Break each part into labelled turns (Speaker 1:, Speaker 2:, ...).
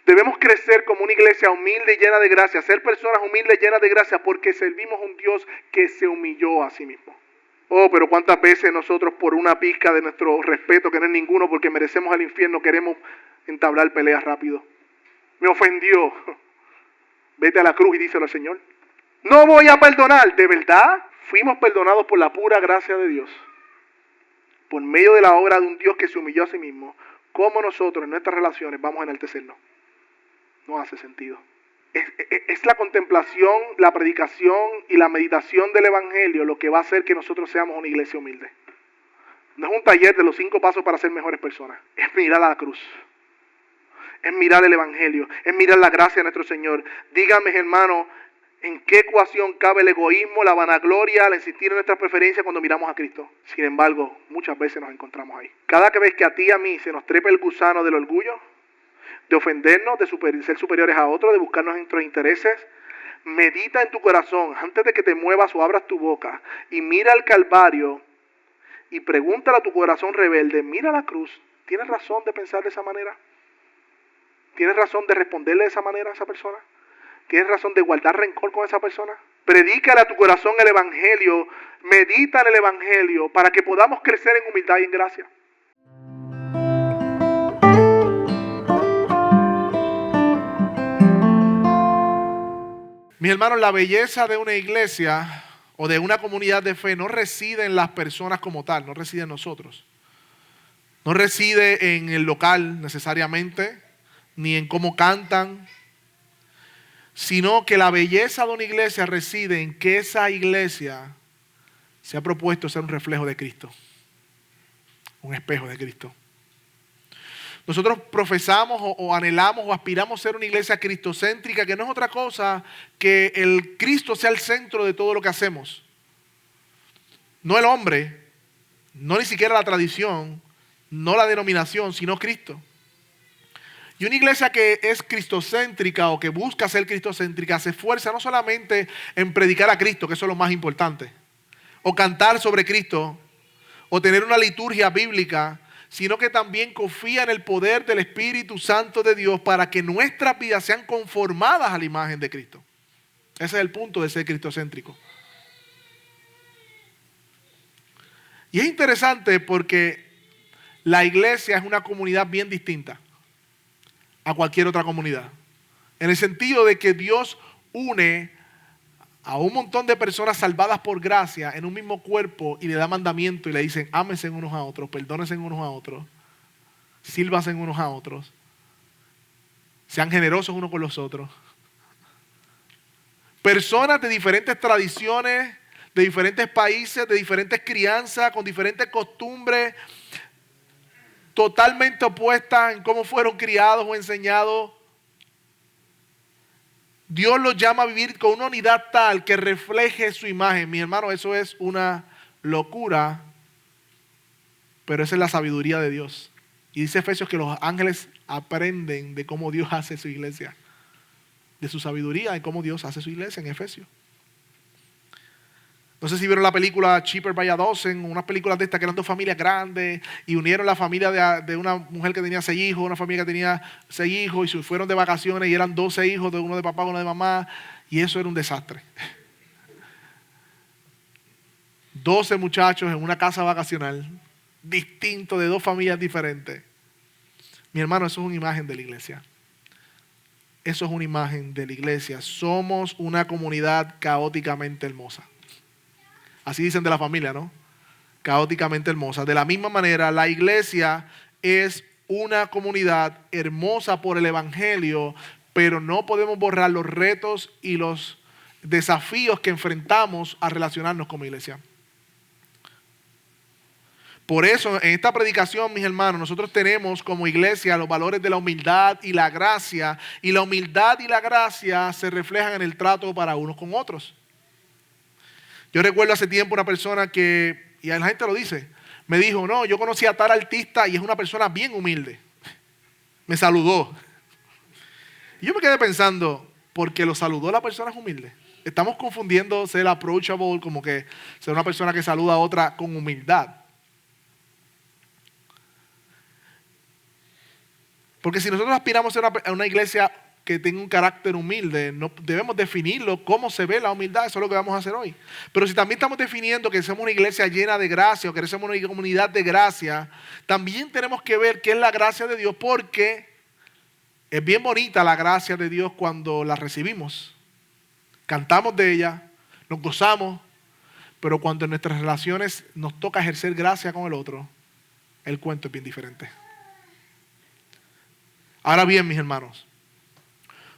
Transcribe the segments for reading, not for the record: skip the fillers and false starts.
Speaker 1: Debemos crecer como una iglesia humilde y llena de gracia, ser personas humildes y llenas de gracia porque servimos a un Dios que se humilló a sí mismo. Oh, pero cuántas veces nosotros por una pizca de nuestro respeto, que no es ninguno porque merecemos el infierno, queremos entablar peleas rápido. Me ofendió. Vete a la cruz y díselo al Señor. No voy a perdonar. ¿De verdad? Fuimos perdonados por la pura gracia de Dios. Por medio de la obra de un Dios que se humilló a sí mismo. ¿Cómo nosotros en nuestras relaciones vamos a enaltecernos? No hace sentido. Es la contemplación, la predicación y la meditación del Evangelio lo que va a hacer que nosotros seamos una iglesia humilde. No es un taller de los 5 pasos para ser mejores personas. Es mirar a la cruz. Es mirar el Evangelio. Es mirar la gracia de nuestro Señor. Dígame, hermano, ¿en qué ecuación cabe el egoísmo, la vanagloria, al insistir en nuestras preferencias cuando miramos a Cristo? Sin embargo, muchas veces nos encontramos ahí. Cada vez que a ti y a mí se nos trepa el gusano del orgullo, de ofendernos, de ser superiores a otros, de buscar nuestros intereses, medita en tu corazón antes de que te muevas o abras tu boca y mira al Calvario y pregúntale a tu corazón rebelde, mira la cruz, ¿tienes razón de pensar de esa manera? ¿Tienes razón de responderle de esa manera a esa persona? ¿Tienes razón de guardar rencor con esa persona? Predícale a tu corazón el Evangelio, medita en el Evangelio para que podamos crecer en humildad y en gracia. Mis hermanos, la belleza de una iglesia o de una comunidad de fe no reside en las personas como tal, no reside en nosotros. No reside en el local necesariamente, ni en cómo cantan, sino que la belleza de una iglesia reside en que esa iglesia se ha propuesto ser un reflejo de Cristo, un espejo de Cristo. Nosotros profesamos o anhelamos o aspiramos a ser una iglesia cristocéntrica, que no es otra cosa que el Cristo sea el centro de todo lo que hacemos. No el hombre, no ni siquiera la tradición, no la denominación, sino Cristo. Y una iglesia que es cristocéntrica o que busca ser cristocéntrica se esfuerza no solamente en predicar a Cristo, que eso es lo más importante, o cantar sobre Cristo, o tener una liturgia bíblica, sino que también confía en el poder del Espíritu Santo de Dios para que nuestras vidas sean conformadas a la imagen de Cristo. Ese es el punto de ser cristocéntrico. Y es interesante porque la iglesia es una comunidad bien distinta a cualquier otra comunidad. En el sentido de que Dios une a un montón de personas salvadas por gracia en un mismo cuerpo y le da mandamiento y le dicen, ámense unos a otros, perdónense unos a otros, sírvanse unos a otros, sean generosos unos con los otros. Personas de diferentes tradiciones, de diferentes países, de diferentes crianzas, con diferentes costumbres, totalmente opuestas en cómo fueron criados o enseñados. Dios los llama a vivir con una unidad tal que refleje su imagen. Mi hermano, eso es una locura, pero esa es la sabiduría de Dios. Y dice Efesios que los ángeles aprenden de cómo Dios hace su iglesia, de su sabiduría y cómo Dios hace su iglesia en Efesios. No sé si vieron la película Cheaper by a Dozen, unas películas de estas que eran 2 familias grandes y unieron la familia de una mujer que tenía 6 hijos, una familia que tenía 6 hijos y se fueron de vacaciones y eran 12 hijos, de uno de papá y uno de mamá, y eso era un desastre. 12 muchachos en una casa vacacional, distinto de 2 familias diferentes. Mi hermano, eso es una imagen de la iglesia. Eso es una imagen de la iglesia. Somos una comunidad caóticamente hermosa. Así dicen de la familia, ¿no? Caóticamente hermosa. De la misma manera, la iglesia es una comunidad hermosa por el Evangelio, pero no podemos borrar los retos y los desafíos que enfrentamos a relacionarnos como iglesia. Por eso, en esta predicación, mis hermanos, nosotros tenemos como iglesia los valores de la humildad y la gracia, y la humildad y la gracia se reflejan en el trato para unos con otros. Yo recuerdo hace tiempo una persona que, y la gente lo dice, me dijo, no, yo conocí a tal artista y es una persona bien humilde. Me saludó. Y yo me quedé pensando, ¿por qué lo saludó la persona es humilde? Estamos confundiendo ser approachable, como que ser una persona que saluda a otra con humildad. Porque si nosotros aspiramos a una iglesia que tenga un carácter humilde, no debemos definirlo, cómo se ve la humildad, eso es lo que vamos a hacer hoy. Pero si también estamos definiendo que somos una iglesia llena de gracia o que somos una comunidad de gracia, también tenemos que ver qué es la gracia de Dios, porque es bien bonita la gracia de Dios cuando la recibimos. Cantamos de ella, nos gozamos, pero cuando en nuestras relaciones nos toca ejercer gracia con el otro, el cuento es bien diferente. Ahora bien, mis hermanos,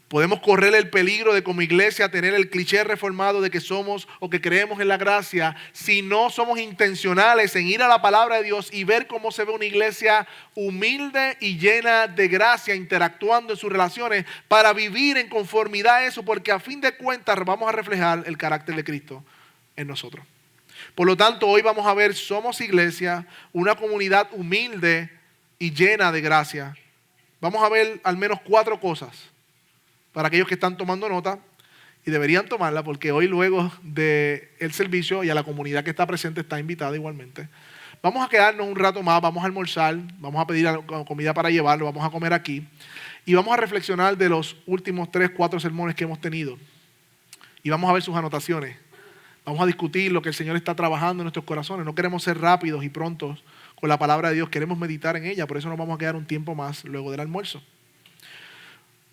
Speaker 1: podemos correr el peligro de como iglesia tener el cliché reformado de que somos o que creemos en la gracia si no somos intencionales en ir a la palabra de Dios y ver cómo se ve una iglesia humilde y llena de gracia interactuando en sus relaciones para vivir en conformidad a eso, porque a fin de cuentas vamos a reflejar el carácter de Cristo en nosotros. Por lo tanto, hoy vamos a ver, somos iglesia, una comunidad humilde y llena de gracia. Vamos a ver al menos 4 cosas para aquellos que están tomando nota y deberían tomarla, porque hoy luego del servicio y a la comunidad que está presente está invitada igualmente. Vamos a quedarnos un rato más, vamos a almorzar, vamos a pedir comida para llevarlo, vamos a comer aquí y vamos a reflexionar de los últimos 3, 4 sermones que hemos tenido y vamos a ver sus anotaciones. Vamos a discutir lo que el Señor está trabajando en nuestros corazones. No queremos ser rápidos y prontos con la palabra de Dios, queremos meditar en ella, por eso nos vamos a quedar un tiempo más luego del almuerzo.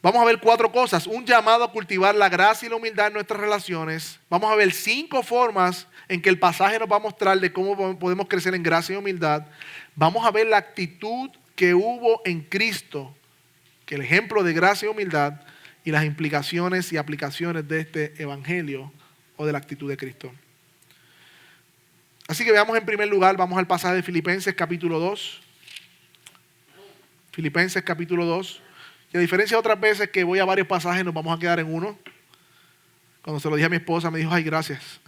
Speaker 1: Vamos a ver 4 cosas, un llamado a cultivar la gracia y la humildad en nuestras relaciones. Vamos a ver 5 formas en que el pasaje nos va a mostrar de cómo podemos crecer en gracia y humildad. Vamos a ver la actitud que hubo en Cristo, que el ejemplo de gracia y humildad, y las implicaciones y aplicaciones de este evangelio o de la actitud de Cristo. Así que veamos en primer lugar, vamos al pasaje de Filipenses capítulo 2. Filipenses capítulo 2. Y a diferencia de otras veces que voy a varios pasajes, nos vamos a quedar en uno. Cuando se lo dije a mi esposa, me dijo, ay, gracias.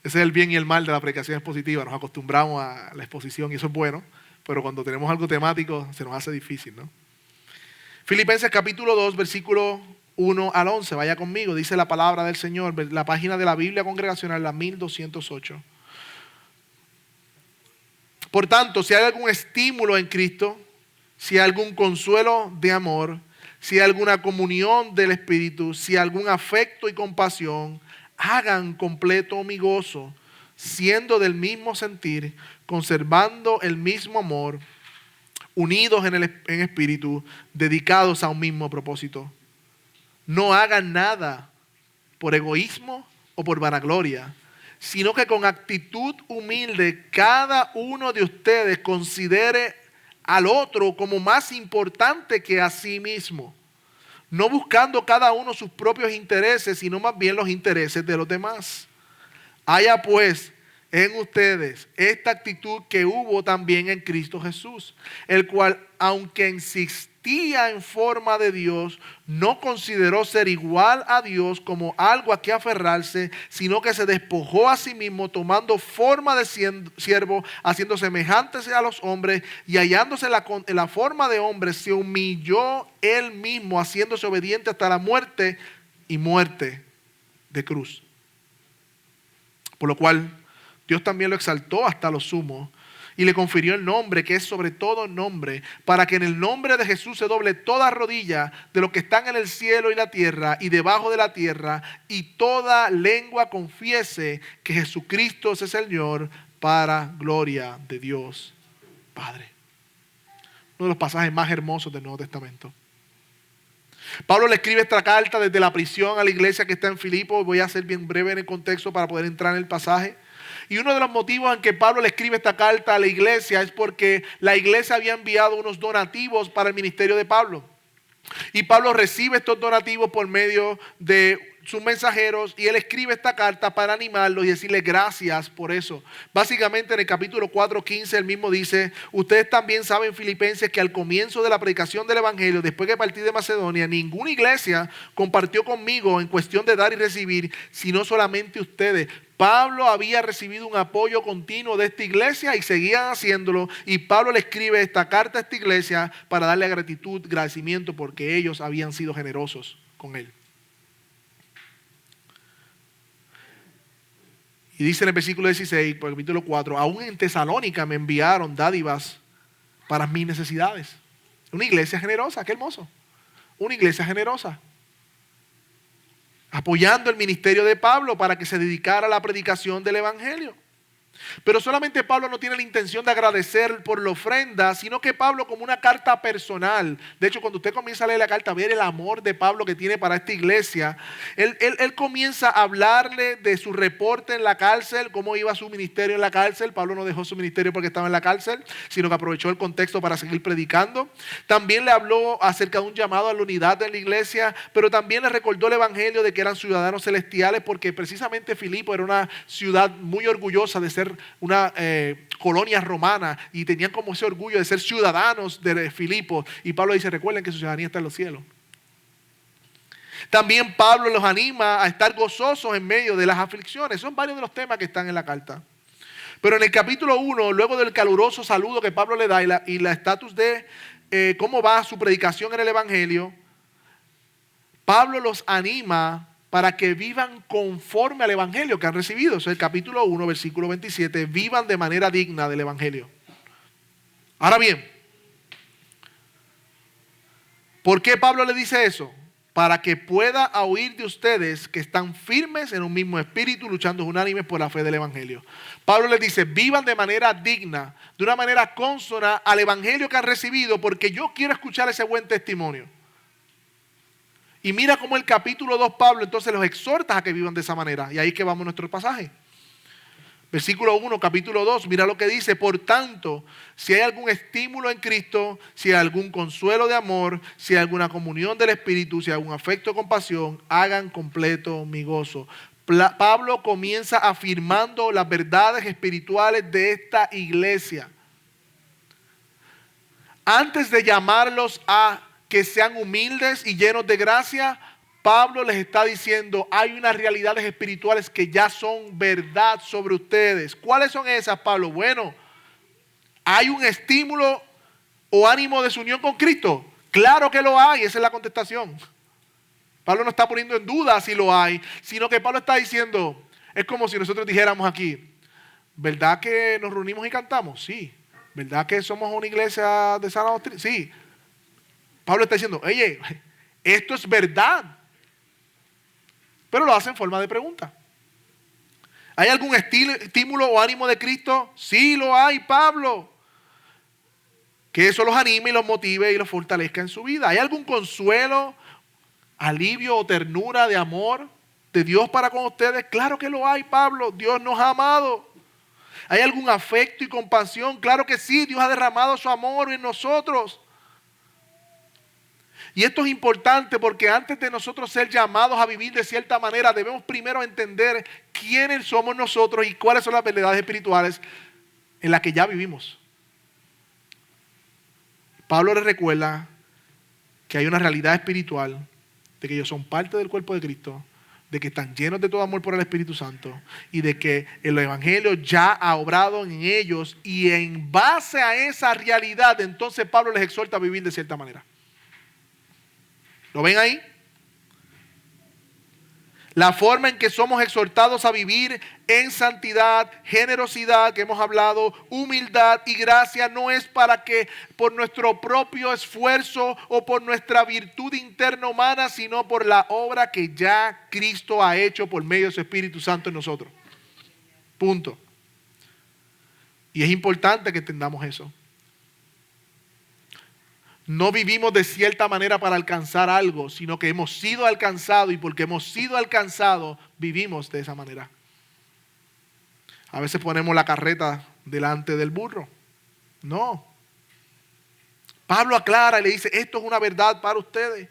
Speaker 1: Ese es el bien y el mal de la predicación expositiva. Nos acostumbramos a la exposición y eso es bueno, pero cuando tenemos algo temático se nos hace difícil, ¿no? Filipenses capítulo 2, versículo 1 al 11. Vaya conmigo, dice la palabra del Señor, la página de la Biblia Congregacional, la 1208. Por tanto, si hay algún estímulo en Cristo, si hay algún consuelo de amor, si hay alguna comunión del Espíritu, si hay algún afecto y compasión, hagan completo mi gozo, siendo del mismo sentir, conservando el mismo amor, unidos en espíritu, dedicados a un mismo propósito. No hagan nada por egoísmo o por vanagloria, sino que con actitud humilde cada uno de ustedes considere al otro como más importante que a sí mismo, no buscando cada uno sus propios intereses, sino más bien los intereses de los demás. Haya pues en ustedes esta actitud que hubo también en Cristo Jesús, el cual, aunque existía en forma de Dios, no consideró ser igual a Dios como algo a que aferrarse, sino que se despojó a sí mismo, tomando forma de siervo, haciendo semejantes a los hombres, y hallándose en la forma de hombre, se humilló él mismo, haciéndose obediente hasta la muerte y muerte de cruz. Por lo cual Dios también lo exaltó hasta lo sumo y le confirió el nombre que es sobre todo nombre, para que en el nombre de Jesús se doble toda rodilla de los que están en el cielo y la tierra y debajo de la tierra, y toda lengua confiese que Jesucristo es el Señor, para gloria de Dios Padre. Uno de los pasajes más hermosos del Nuevo Testamento. Pablo le escribe esta carta desde la prisión a la iglesia que está en Filipos. Voy a ser bien breve en el contexto para poder entrar en el pasaje. Y uno de los motivos en que Pablo le escribe esta carta a la iglesia es porque la iglesia había enviado unos donativos para el ministerio de Pablo. Y Pablo recibe estos donativos por medio de sus mensajeros y él escribe esta carta para animarlos y decirles gracias por eso. Básicamente en el capítulo 4:15 él mismo dice: ustedes también saben, filipenses, que al comienzo de la predicación del evangelio, después que partí de Macedonia, ninguna iglesia compartió conmigo en cuestión de dar y recibir, sino solamente ustedes. Pablo había recibido un apoyo continuo de esta iglesia y seguían haciéndolo, y Pablo le escribe esta carta a esta iglesia para darle gratitud, agradecimiento, porque ellos habían sido generosos con él. Y dice en el versículo 16, por el capítulo 4, aún en Tesalónica me enviaron dádivas para mis necesidades. Una iglesia generosa, qué hermoso. Una iglesia generosa. Apoyando el ministerio de Pablo para que se dedicara a la predicación del evangelio. Pero solamente Pablo no tiene la intención de agradecer por la ofrenda, sino que Pablo, como una carta personal, de hecho cuando usted comienza a leer la carta, ver el amor de Pablo que tiene para esta iglesia, él comienza a hablarle de su reporte en la cárcel, cómo iba su ministerio en la cárcel. Pablo no dejó su ministerio porque estaba en la cárcel, sino que aprovechó el contexto para seguir predicando. También le habló acerca de un llamado a la unidad de la iglesia, pero también le recordó el evangelio de que eran ciudadanos celestiales, porque precisamente Filipo era una ciudad muy orgullosa de ser una colonia romana y tenían como ese orgullo de ser ciudadanos de Filipo. Y Pablo dice, recuerden que su ciudadanía está en los cielos. También Pablo los anima a estar gozosos en medio de las aflicciones. Son varios de los temas que están en la carta. Pero en el capítulo 1, luego del caluroso saludo que Pablo le da y la estatus de cómo va su predicación en el evangelio, Pablo los anima para que vivan conforme al evangelio que han recibido. Eso es el capítulo 1, versículo 27. Vivan de manera digna del evangelio. Ahora bien, ¿por qué Pablo le dice eso? Para que pueda oír de ustedes que están firmes en un mismo espíritu, luchando unánimes por la fe del evangelio. Pablo les dice, vivan de manera digna, de una manera consona al evangelio que han recibido, porque yo quiero escuchar ese buen testimonio. Y mira cómo el capítulo 2 Pablo entonces los exhorta a que vivan de esa manera. Y ahí que vamos a nuestro pasaje. Versículo 1, capítulo 2, mira lo que dice. Por tanto, si hay algún estímulo en Cristo, si hay algún consuelo de amor, si hay alguna comunión del Espíritu, si hay algún afecto de compasión, hagan completo mi gozo. Pablo comienza afirmando las verdades espirituales de esta iglesia. Antes de llamarlos a que sean humildes y llenos de gracia, Pablo les está diciendo, hay unas realidades espirituales que ya son verdad sobre ustedes. ¿Cuáles son esas, Pablo? Bueno, ¿hay un estímulo o ánimo de su unión con Cristo? Claro que lo hay, esa es la contestación. Pablo no está poniendo en duda si lo hay, sino que Pablo está diciendo, es como si nosotros dijéramos aquí, ¿verdad que nos reunimos y cantamos? Sí. ¿Verdad que somos una iglesia de sana doctrina? Sí. Pablo está diciendo, oye, esto es verdad. Pero lo hace en forma de pregunta. ¿Hay algún estímulo o ánimo de Cristo? Sí lo hay, Pablo. Que eso los anime y los motive y los fortalezca en su vida. ¿Hay algún consuelo, alivio o ternura de amor de Dios para con ustedes? Claro que lo hay, Pablo. Dios nos ha amado. ¿Hay algún afecto y compasión? Claro que sí, Dios ha derramado su amor en nosotros. Y esto es importante porque antes de nosotros ser llamados a vivir de cierta manera, debemos primero entender quiénes somos nosotros y cuáles son las verdades espirituales en las que ya vivimos. Pablo les recuerda que hay una realidad espiritual de que ellos son parte del cuerpo de Cristo, de que están llenos de todo amor por el Espíritu Santo y de que el Evangelio ya ha obrado en ellos, y en base a esa realidad entonces Pablo les exhorta a vivir de cierta manera. ¿Lo ven ahí? La forma en que somos exhortados a vivir en santidad, generosidad, que hemos hablado, humildad y gracia, no es para que por nuestro propio esfuerzo o por nuestra virtud interna humana, sino por la obra que ya Cristo ha hecho por medio de su Espíritu Santo en nosotros. Punto. Y es importante que entendamos eso. No vivimos de cierta manera para alcanzar algo, sino que hemos sido alcanzados, y porque hemos sido alcanzados, vivimos de esa manera. A veces ponemos la carreta delante del burro. No. Pablo aclara y le dice, esto es una verdad para ustedes.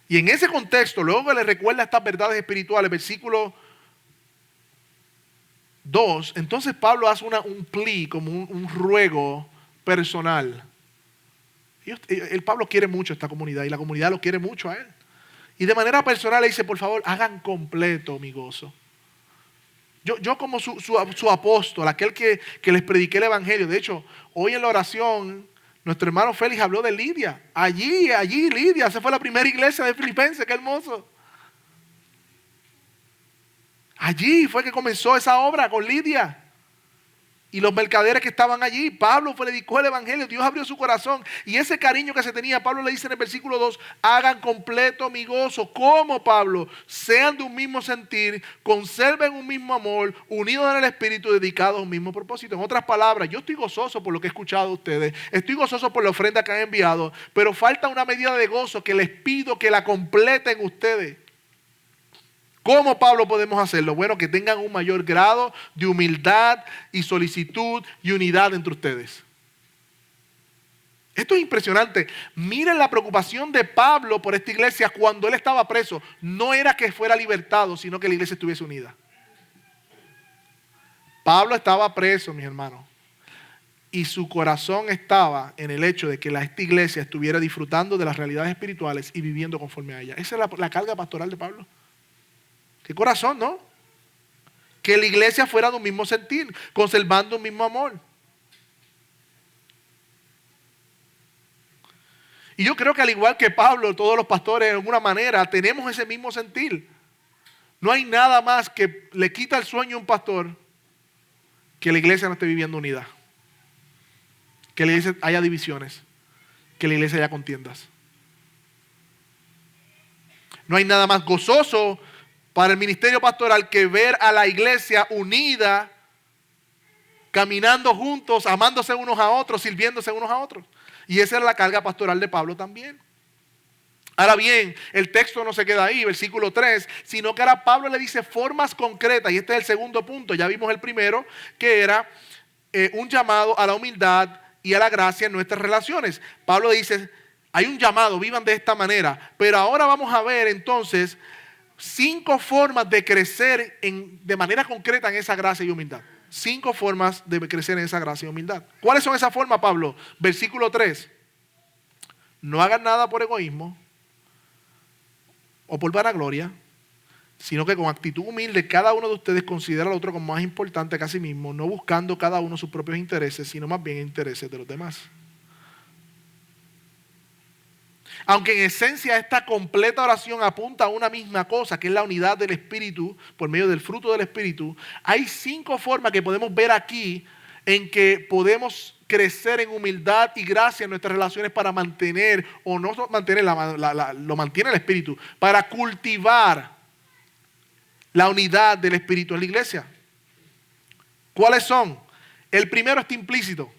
Speaker 1: Y en ese contexto, luego que le recuerda estas verdades espirituales, versículo 2, entonces Pablo hace un plea, como un ruego personal. El Pablo quiere mucho a esta comunidad y la comunidad lo quiere mucho a él. Y de manera personal le dice, por favor, hagan completo mi gozo. Yo como su apóstol, aquel que les prediqué el evangelio. De hecho, hoy en la oración, nuestro hermano Félix habló de Lidia. Allí Lidia, esa fue la primera iglesia de Filipenses, qué hermoso. Allí fue que comenzó esa obra con Lidia. y los mercaderes que estaban allí. Pablo predicó el evangelio, Dios abrió su corazón. Y ese cariño que se tenía, Pablo le dice en el versículo 2, hagan completo mi gozo. ¿Cómo, Pablo? Sean de un mismo sentir, conserven un mismo amor, unidos en el espíritu, dedicados a un mismo propósito. En otras palabras, yo estoy gozoso por lo que he escuchado de ustedes, estoy gozoso por la ofrenda que han enviado, pero falta una medida de gozo que les pido que la completen ustedes. ¿Cómo, Pablo, podemos hacerlo? Bueno, que tengan un mayor grado de humildad y solicitud y unidad entre ustedes. Esto es impresionante. Miren la preocupación de Pablo por esta iglesia cuando él estaba preso. No era que fuera libertado, sino que la iglesia estuviese unida. Pablo estaba preso, mis hermanos. Y su corazón estaba en el hecho de que esta iglesia estuviera disfrutando de las realidades espirituales y viviendo conforme a ellas. Esa es la carga pastoral de Pablo. Qué corazón, ¿no? Que la iglesia fuera de un mismo sentir, conservando un mismo amor. Y yo creo que al igual que Pablo, todos los pastores de alguna manera tenemos ese mismo sentir. No hay nada más que le quita el sueño a un pastor que la iglesia no esté viviendo unida. Que la iglesia haya divisiones, que la iglesia haya contiendas. No hay nada más gozoso para el ministerio pastoral que ver a la iglesia unida, caminando juntos, amándose unos a otros, sirviéndose unos a otros. Y esa era la carga pastoral de Pablo también. Ahora bien, el texto no se queda ahí, versículo 3, sino que ahora Pablo le dice formas concretas, y este es el segundo punto. Ya vimos el primero, que era un llamado a la humildad y a la gracia en nuestras relaciones. Pablo dice, hay un llamado, vivan de esta manera. Pero ahora vamos a ver entonces 5 formas de crecer de manera concreta en esa gracia y humildad. 5 formas de crecer en esa gracia y humildad. ¿Cuáles son esas formas, Pablo? Versículo 3. No hagan nada por egoísmo o por vanagloria, sino que con actitud humilde cada uno de ustedes considera al otro como más importante que a sí mismo, no buscando cada uno sus propios intereses, sino más bien intereses de los demás. Aunque en esencia esta completa oración apunta a una misma cosa, que es la unidad del Espíritu, por medio del fruto del Espíritu, hay 5 formas que podemos ver aquí en que podemos crecer en humildad y gracia en nuestras relaciones para mantener, o no mantener, lo mantiene el Espíritu, para cultivar la unidad del Espíritu en la iglesia. ¿Cuáles son? El primero está implícito.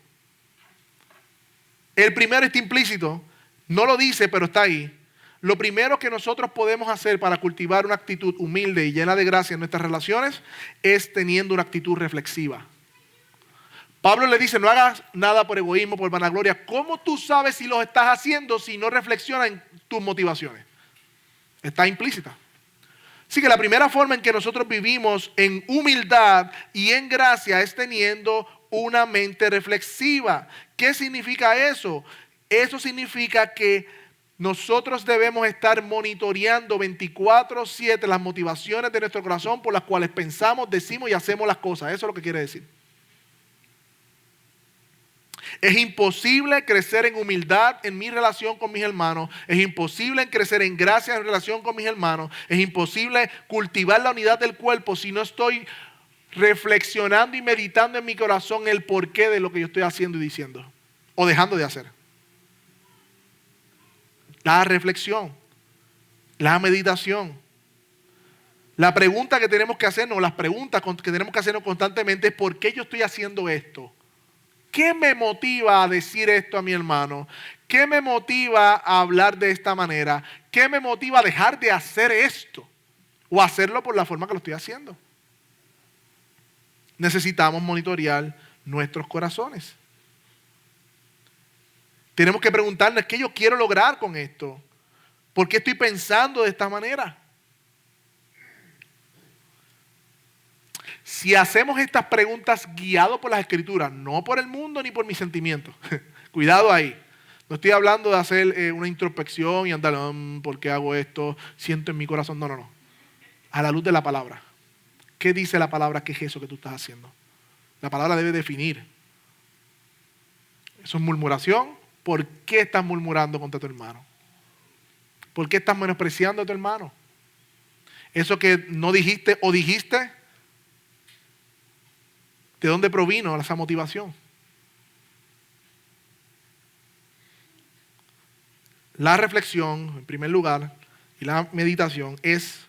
Speaker 1: No lo dice, pero está ahí. Lo primero que nosotros podemos hacer para cultivar una actitud humilde y llena de gracia en nuestras relaciones es teniendo una actitud reflexiva. Pablo le dice, no hagas nada por egoísmo, por vanagloria. ¿Cómo tú sabes si lo estás haciendo si no reflexionas en tus motivaciones? Está implícita. Así que la primera forma en que nosotros vivimos en humildad y en gracia es teniendo una mente reflexiva. ¿Qué significa eso? Eso significa que nosotros debemos estar monitoreando 24/7 las motivaciones de nuestro corazón por las cuales pensamos, decimos y hacemos las cosas. Eso es lo que quiere decir. Es imposible crecer en humildad en mi relación con mis hermanos. Es imposible crecer en gracia en relación con mis hermanos. Es imposible cultivar la unidad del cuerpo si no estoy reflexionando y meditando en mi corazón el porqué de lo que yo estoy haciendo y diciendo o dejando de hacer. La reflexión, la meditación. La pregunta que tenemos que hacernos, las preguntas que tenemos que hacernos constantemente es ¿por qué yo estoy haciendo esto? ¿Qué me motiva a decir esto a mi hermano? ¿Qué me motiva a hablar de esta manera? ¿Qué me motiva a dejar de hacer esto? O hacerlo por la forma que lo estoy haciendo. Necesitamos monitorear nuestros corazones. Tenemos que preguntarnos qué yo quiero lograr con esto. ¿Por qué estoy pensando de esta manera? Si hacemos estas preguntas guiados por las Escrituras, no por el mundo ni por mis sentimientos. Cuidado ahí. No estoy hablando de hacer una introspección y andar, ¿por qué hago esto? Siento en mi corazón. No. A la luz de la palabra. ¿Qué dice la palabra? ¿Qué es eso que tú estás haciendo? La palabra debe definir. Eso es murmuración. ¿Por qué estás murmurando contra tu hermano? ¿Por qué estás menospreciando a tu hermano? Eso que no dijiste o dijiste, ¿De dónde provino esa motivación? La reflexión, en primer lugar, y la meditación es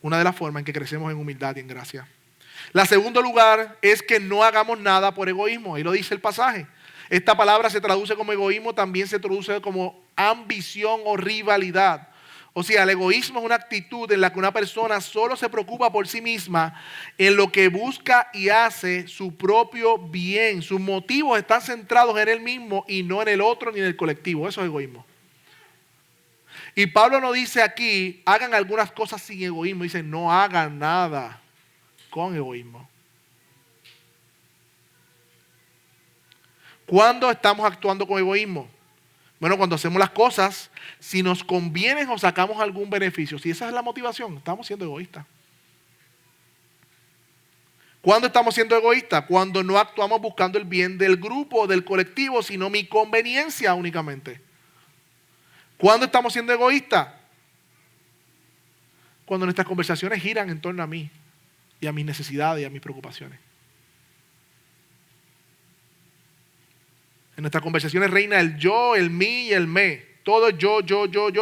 Speaker 1: una de las formas en que crecemos en humildad y en gracia. La segundo lugar es que no hagamos nada por egoísmo. Ahí lo dice el pasaje. Esta palabra se traduce como egoísmo, también se traduce como ambición o rivalidad. O sea, el egoísmo es una actitud en la que una persona solo se preocupa por sí misma, en lo que busca y hace su propio bien. Sus motivos están centrados en él mismo y no en el otro ni en el colectivo. Eso es egoísmo. Y Pablo nos dice aquí, hagan algunas cosas sin egoísmo. Dice, no hagan nada con egoísmo. ¿Cuándo estamos actuando con egoísmo? Bueno, cuando hacemos las cosas, si nos conviene o sacamos algún beneficio. Si esa es la motivación, estamos siendo egoístas. ¿Cuándo estamos siendo egoístas? Cuando no actuamos buscando el bien del grupo, del colectivo, sino mi conveniencia únicamente. ¿Cuándo estamos siendo egoístas? Cuando nuestras conversaciones giran en torno a mí y a mis necesidades y a mis preocupaciones. En nuestras conversaciones reina el yo, el mí y el me. Todo es yo,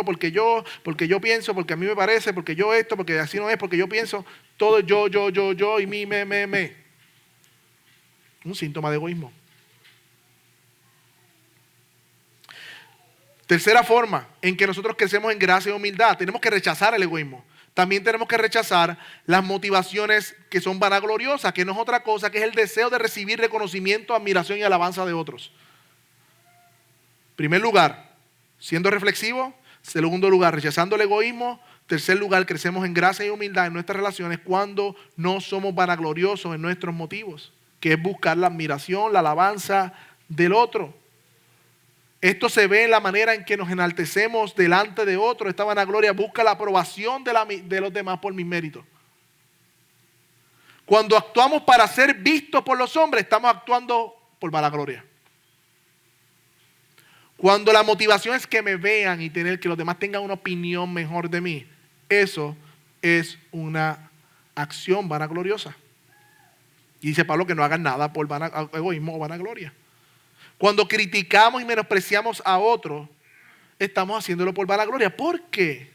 Speaker 1: porque yo pienso, porque a mí me parece, porque yo esto, porque así no es, porque yo pienso. Todo es yo y mí, me. Un síntoma de egoísmo. Tercera forma en que nosotros crecemos en gracia y humildad. Tenemos que rechazar el egoísmo. También tenemos que rechazar las motivaciones que son vanagloriosas, que no es otra cosa que es el deseo de recibir reconocimiento, admiración y alabanza de otros. Primer lugar, siendo reflexivo. Segundo lugar, rechazando el egoísmo. Tercer lugar, crecemos en gracia y humildad en nuestras relaciones cuando no somos vanagloriosos en nuestros motivos, que es buscar la admiración, la alabanza del otro. Esto se ve en la manera en que nos enaltecemos delante de otros. Esta vanagloria busca la aprobación de los demás por mis méritos. Cuando actuamos para ser vistos por los hombres, estamos actuando por vanagloria. Cuando la motivación es que me vean y tener que los demás tengan una opinión mejor de mí, eso es una acción vanagloriosa. Y dice Pablo que no hagan nada por egoísmo o vanagloria. Cuando criticamos y menospreciamos a otros, estamos haciéndolo por vanagloria. ¿Por qué?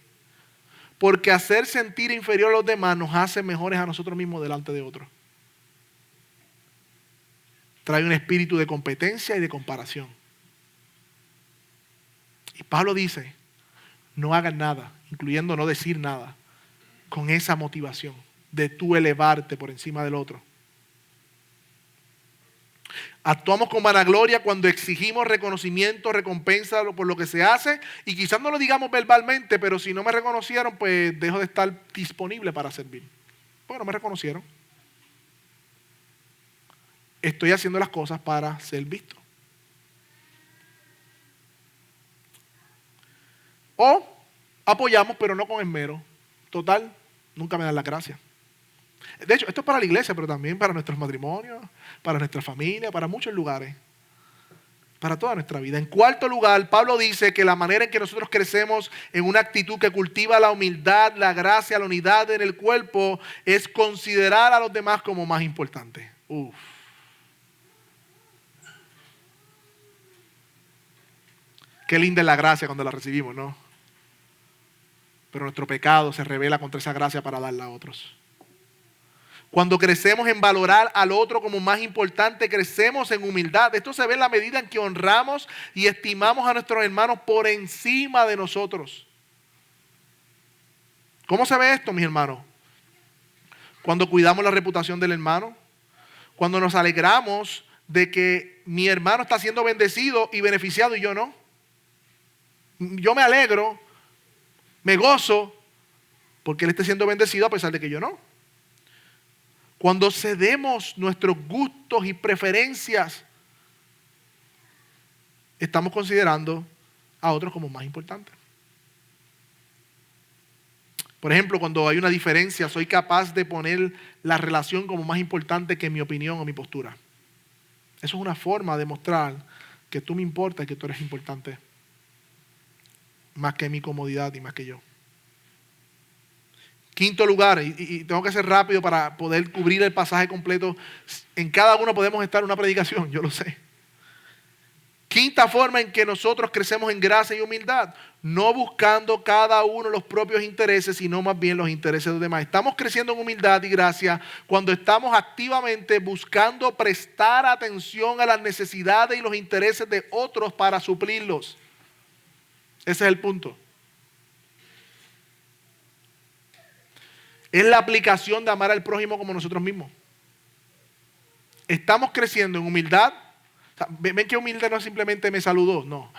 Speaker 1: Porque hacer sentir inferior a los demás nos hace mejores a nosotros mismos delante de otros. Trae un espíritu de competencia y de comparación. Y Pablo dice, no hagan nada, incluyendo no decir nada, con esa motivación de tú elevarte por encima del otro. Actuamos con vanagloria cuando exigimos reconocimiento, recompensa por lo que se hace y quizás no lo digamos verbalmente, pero si no me reconocieron, pues dejo de estar disponible para servir. Porque no me reconocieron. Estoy haciendo las cosas para ser visto. O apoyamos, pero no con esmero. Total, nunca me dan las gracias. De hecho, esto es para la iglesia, pero también para nuestros matrimonios, para nuestra familia, para muchos lugares. Para toda nuestra vida. En cuarto lugar, Pablo dice que la manera en que nosotros crecemos en una actitud que cultiva la humildad, la gracia, la unidad en el cuerpo, es considerar a los demás como más importantes. Qué linda es la gracia cuando la recibimos, ¿no? Pero nuestro pecado se revela contra esa gracia para darla a otros. Cuando crecemos en valorar al otro como más importante, crecemos en humildad. Esto se ve en la medida en que honramos y estimamos a nuestros hermanos por encima de nosotros. ¿Cómo se ve esto, mis hermanos? Cuando cuidamos la reputación del hermano, cuando nos alegramos de que mi hermano está siendo bendecido y beneficiado y yo no. Yo me alegro, me gozo porque él esté siendo bendecido a pesar de que yo no. Cuando cedemos nuestros gustos y preferencias, estamos considerando a otros como más importantes. Por ejemplo, cuando hay una diferencia, soy capaz de poner la relación como más importante que mi opinión o mi postura. Eso es una forma de mostrar que tú me importas y que tú eres importante. Más que mi comodidad y más que yo. Quinto lugar, y tengo que ser rápido para poder cubrir el pasaje completo. En cada uno podemos estar en una predicación, yo lo sé. Quinta forma en que nosotros crecemos en gracia y humildad, no buscando cada uno los propios intereses, sino más bien los intereses de los demás. Estamos creciendo en humildad y gracia cuando estamos activamente buscando prestar atención a las necesidades y los intereses de otros para suplirlos. Ese es el punto. Es la aplicación de amar al prójimo como nosotros mismos. Estamos creciendo en humildad. O sea, ven que humilde no es simplemente me saludó, no.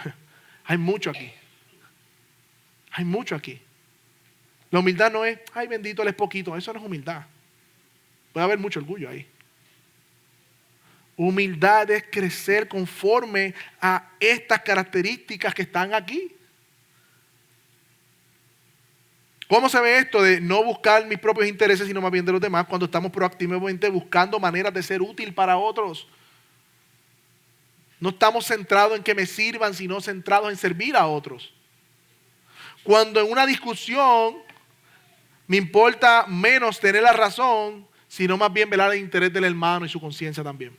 Speaker 1: Hay mucho aquí. Hay mucho aquí. La humildad no es, ay bendito, él es poquito. Eso no es humildad. Puede haber mucho orgullo ahí. Humildad es crecer conforme a estas características que están aquí. ¿Cómo se ve esto de no buscar mis propios intereses, sino más bien de los demás, cuando estamos proactivamente buscando maneras de ser útil para otros? No estamos centrados en que me sirvan, sino centrados en servir a otros. Cuando en una discusión me importa menos tener la razón, sino más bien velar el interés del hermano y su conciencia también.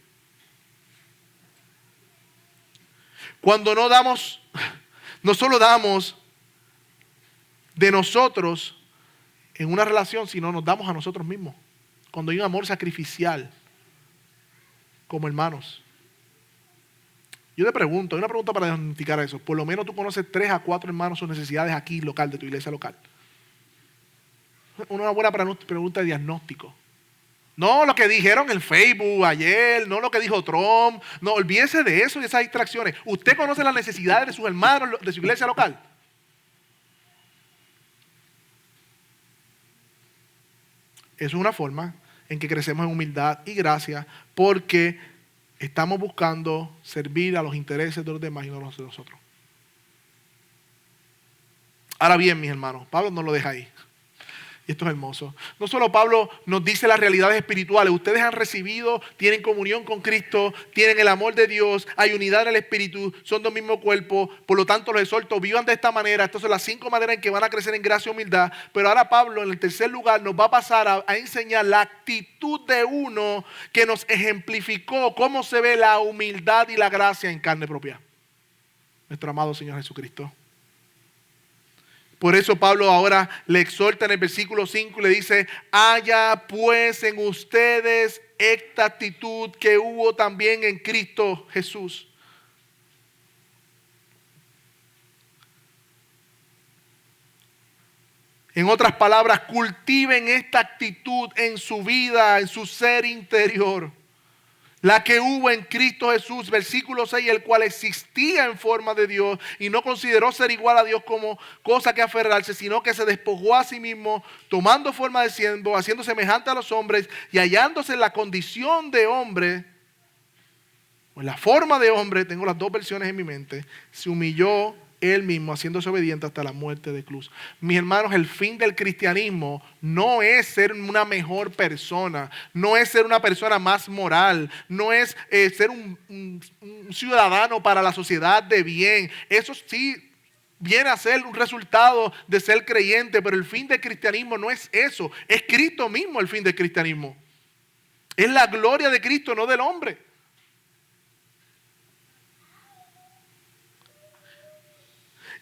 Speaker 1: Cuando no solo damos de nosotros en una relación, sino nos damos a nosotros mismos. Cuando hay un amor sacrificial como hermanos. Yo te pregunto, hay una pregunta para diagnosticar eso. Por lo menos tú conoces 3 a 4 hermanos sus necesidades aquí local, de tu iglesia local. Una buena pregunta de diagnóstico. No lo que dijeron en Facebook ayer, no lo que dijo Trump. No, olvídese de eso y de esas distracciones. ¿Usted conoce las necesidades de sus hermanos, de su iglesia local? Eso es una forma en que crecemos en humildad y gracia porque estamos buscando servir a los intereses de los demás y no los de nosotros. Ahora bien, mis hermanos, Pablo no lo deja ahí. Y esto es hermoso. No solo Pablo nos dice las realidades espirituales. Ustedes han recibido, tienen comunión con Cristo, tienen el amor de Dios, hay unidad en el Espíritu, son del mismo cuerpo. Por lo tanto, los exhorto, vivan de esta manera. Estas son las 5 maneras en que van a crecer en gracia y humildad. Pero ahora Pablo, en el tercer lugar, nos va a pasar a enseñar la actitud de uno que nos ejemplificó cómo se ve la humildad y la gracia en carne propia. Nuestro amado Señor Jesucristo. Por eso Pablo ahora le exhorta en el versículo 5 y le dice, haya pues en ustedes esta actitud que hubo también en Cristo Jesús. En otras palabras, cultiven esta actitud en su vida, en su ser interior. La que hubo en Cristo Jesús, versículo 6, el cual existía en forma de Dios y no consideró ser igual a Dios como cosa que aferrarse, sino que se despojó a sí mismo, tomando forma de siervo, haciendo semejante a los hombres y hallándose en la condición de hombre, o en la forma de hombre, tengo las 2 versiones en mi mente, se humilló él mismo, haciéndose obediente hasta la muerte de cruz. Mis hermanos, el fin del cristianismo no es ser una mejor persona, no es ser una persona más moral, no es ser un ciudadano para la sociedad de bien. Eso sí viene a ser un resultado de ser creyente, pero el fin del cristianismo no es eso. Es Cristo mismo el fin del cristianismo. Es la gloria de Cristo, no del hombre.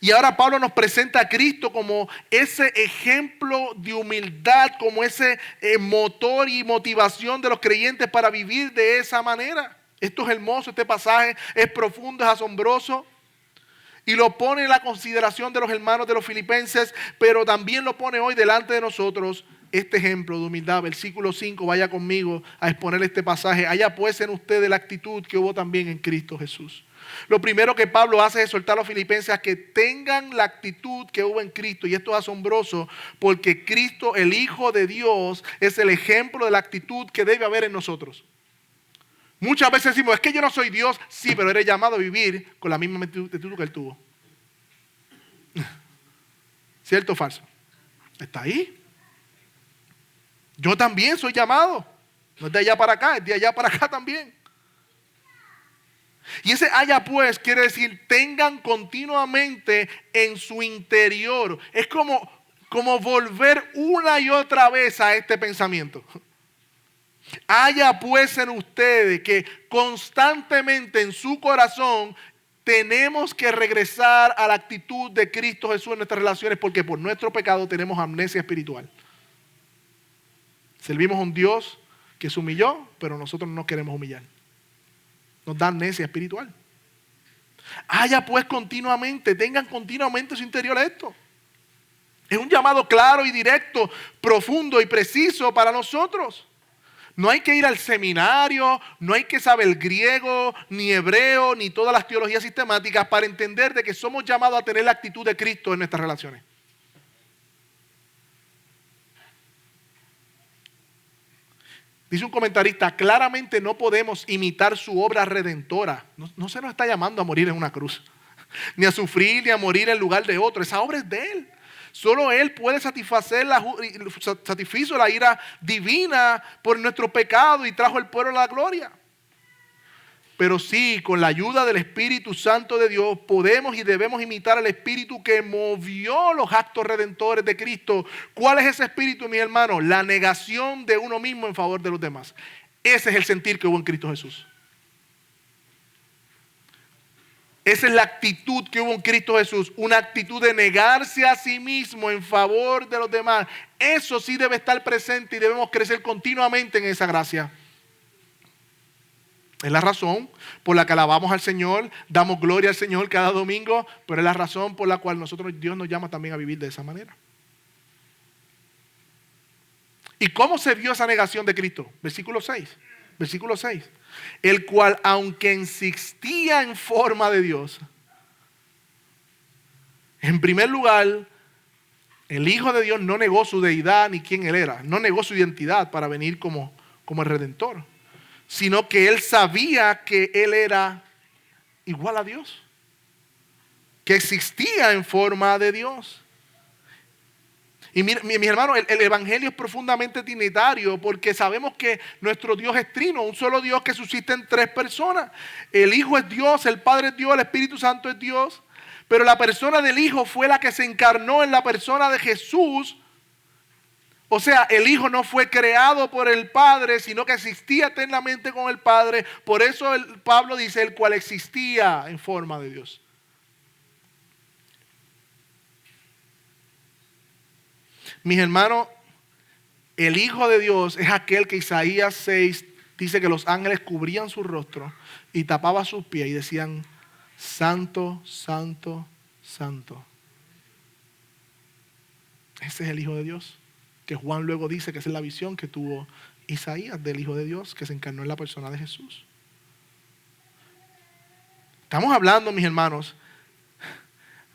Speaker 1: Y ahora Pablo nos presenta a Cristo como ese ejemplo de humildad, como ese motor y motivación de los creyentes para vivir de esa manera. Esto es hermoso, este pasaje es profundo, es asombroso. Y lo pone en la consideración de los hermanos de los filipenses, pero también lo pone hoy delante de nosotros este ejemplo de humildad. Versículo 5, vaya conmigo a exponer este pasaje. Haya pues en ustedes la actitud que hubo también en Cristo Jesús. Lo primero que Pablo hace es exhortar a los filipenses a que tengan la actitud que hubo en Cristo. Y esto es asombroso porque Cristo, el Hijo de Dios, es el ejemplo de la actitud que debe haber en nosotros. Muchas veces decimos, es que yo no soy Dios. Sí, pero eres llamado a vivir con la misma actitud que él tuvo. ¿Cierto o falso? Está ahí. Yo también soy llamado. No es de allá para acá, es de allá para acá también. Y ese haya pues quiere decir tengan continuamente en su interior. Es como como volver una y otra vez a este pensamiento. Haya pues en ustedes que constantemente en su corazón tenemos que regresar a la actitud de Cristo Jesús en nuestras relaciones, porque por nuestro pecado tenemos amnesia espiritual. Servimos a un Dios que se humilló, pero nosotros no queremos humillar. Nos da amnesia espiritual. Haya pues continuamente, tengan continuamente en su interior esto. Es un llamado claro y directo, profundo y preciso para nosotros. No hay que ir al seminario, no hay que saber griego, ni hebreo, ni todas las teologías sistemáticas para entender de que somos llamados a tener la actitud de Cristo en nuestras relaciones. Dice un comentarista, claramente no podemos imitar su obra redentora. No se nos está llamando a morir en una cruz, ni a sufrir, ni a morir en lugar de otro. Esa obra es de Él. Solo Él puede satisfizo la ira divina por nuestro pecado y trajo al pueblo la gloria. Pero sí, con la ayuda del Espíritu Santo de Dios, podemos y debemos imitar al Espíritu que movió los actos redentores de Cristo. ¿Cuál es ese Espíritu, mis hermanos? La negación de uno mismo en favor de los demás. Ese es el sentir que hubo en Cristo Jesús. Esa es la actitud que hubo en Cristo Jesús, una actitud de negarse a sí mismo en favor de los demás. Eso sí debe estar presente y debemos crecer continuamente en esa gracia. Es la razón por la que alabamos al Señor, damos gloria al Señor cada domingo, pero es la razón por la cual Dios nos llama también a vivir de esa manera. ¿Y cómo se vio esa negación de Cristo? Versículo 6. El cual, aunque existía en forma de Dios, en primer lugar, el Hijo de Dios no negó su deidad ni quién Él era. No negó su identidad para venir como el Redentor, sino que Él sabía que Él era igual a Dios, que existía en forma de Dios. Y mis hermanos, el Evangelio es profundamente trinitario porque sabemos que nuestro Dios es trino, un solo Dios que subsiste en tres personas. El Hijo es Dios, el Padre es Dios, el Espíritu Santo es Dios. Pero la persona del Hijo fue la que se encarnó en la persona de Jesús. O sea, el Hijo no fue creado por el Padre, sino que existía eternamente con el Padre. Por eso Pablo dice, el cual existía en forma de Dios. Mis hermanos, el Hijo de Dios es aquel que Isaías 6 dice que los ángeles cubrían su rostro y tapaban sus pies y decían, Santo, Santo, Santo. Ese es el Hijo de Dios, que Juan luego dice que esa es la visión que tuvo Isaías del Hijo de Dios, que se encarnó en la persona de Jesús. Estamos hablando, mis hermanos,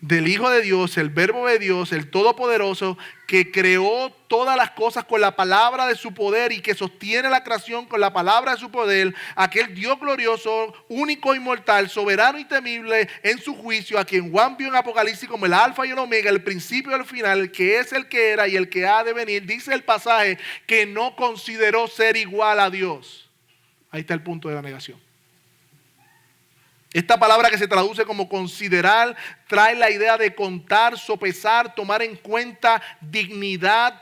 Speaker 1: del Hijo de Dios, el Verbo de Dios, el Todopoderoso, que creó todas las cosas con la palabra de su poder y que sostiene la creación con la palabra de su poder, aquel Dios glorioso, único, inmortal, soberano y temible en su juicio, a quien Juan vio en Apocalipsis como el alfa y el omega, el principio y el final, el que es, el que era y el que ha de venir. Dice el pasaje que no consideró ser igual a Dios. Ahí está el punto de la negación. Esta palabra que se traduce como considerar trae la idea de contar, sopesar, tomar en cuenta dignidad.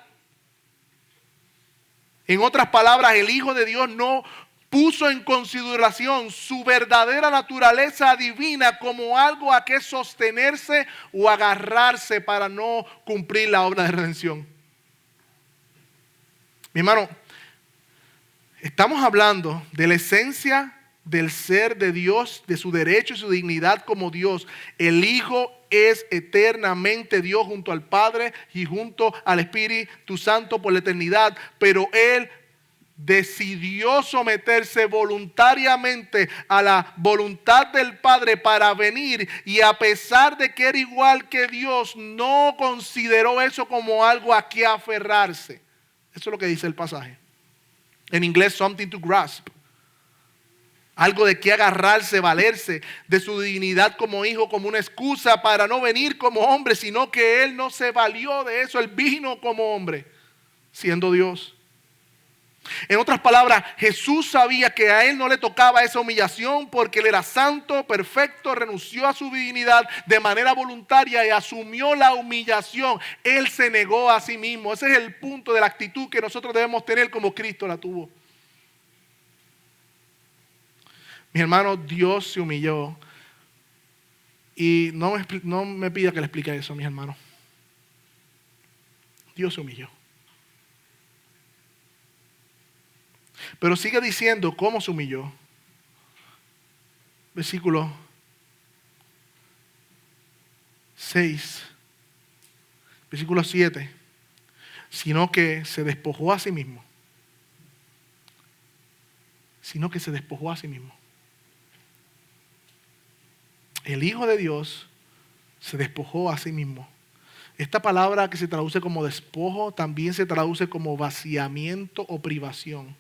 Speaker 1: En otras palabras, el Hijo de Dios no puso en consideración su verdadera naturaleza divina como algo a que sostenerse o agarrarse para no cumplir la obra de redención. Mi hermano, estamos hablando de la esencia del ser de Dios, de su derecho y su dignidad como Dios. El Hijo es eternamente Dios junto al Padre y junto al Espíritu Santo por la eternidad, pero Él decidió someterse voluntariamente a la voluntad del Padre para venir, y a pesar de que era igual que Dios, no consideró eso como algo a que aferrarse. Eso es lo que dice el pasaje. En inglés, something to grasp. Algo de que agarrarse, valerse de su dignidad como hijo, como una excusa para no venir como hombre, sino que Él no se valió de eso. Él vino como hombre, siendo Dios. En otras palabras, Jesús sabía que a él no le tocaba esa humillación porque él era santo, perfecto, renunció a su divinidad de manera voluntaria y asumió la humillación. Él se negó a sí mismo. Ese es el punto de la actitud que nosotros debemos tener como Cristo la tuvo. Mis hermanos, Dios se humilló. Y no me pida que le explique eso, mis hermanos. Dios se humilló. Pero sigue diciendo cómo se humilló. Versículo 6. Versículo 7. Sino que se despojó a sí mismo. Sino que se despojó a sí mismo. El Hijo de Dios se despojó a sí mismo. Esta palabra que se traduce como despojo también se traduce como vaciamiento o privación.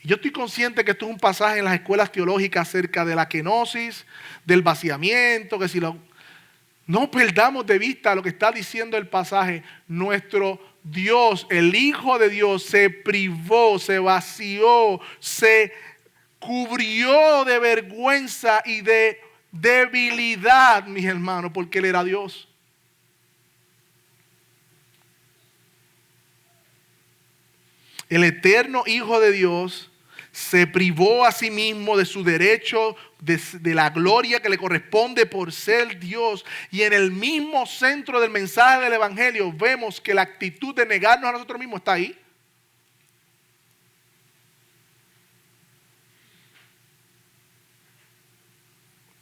Speaker 1: Y yo estoy consciente que esto es un pasaje en las escuelas teológicas acerca de la kenosis, del vaciamiento, que si no perdamos de vista lo que está diciendo el pasaje. Nuestro Dios, el Hijo de Dios, se privó, se vació, se cubrió de vergüenza y de debilidad, mis hermanos, porque Él era Dios. El eterno Hijo de Dios se privó a sí mismo de su derecho, de la gloria que le corresponde por ser Dios. Y en el mismo centro del mensaje del Evangelio vemos que la actitud de negarnos a nosotros mismos está ahí.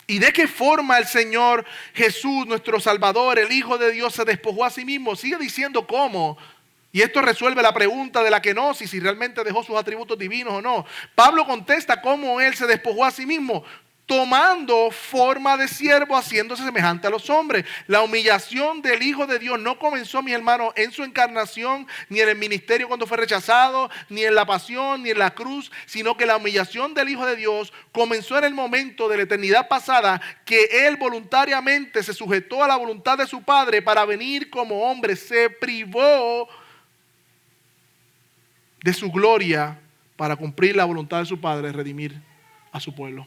Speaker 1: ¿Y de qué forma el Señor Jesús, nuestro Salvador, el Hijo de Dios, se despojó a sí mismo? Sigue diciendo cómo. Y esto resuelve la pregunta de la kenosis, si realmente dejó sus atributos divinos o no. Pablo contesta cómo él se despojó a sí mismo, tomando forma de siervo, haciéndose semejante a los hombres. La humillación del Hijo de Dios no comenzó, mis hermanos, en su encarnación, ni en el ministerio cuando fue rechazado, ni en la pasión, ni en la cruz, sino que la humillación del Hijo de Dios comenzó en el momento de la eternidad pasada, que Él voluntariamente se sujetó a la voluntad de su Padre para venir como hombre. Se privó de su gloria para cumplir la voluntad de su Padre, redimir a su pueblo.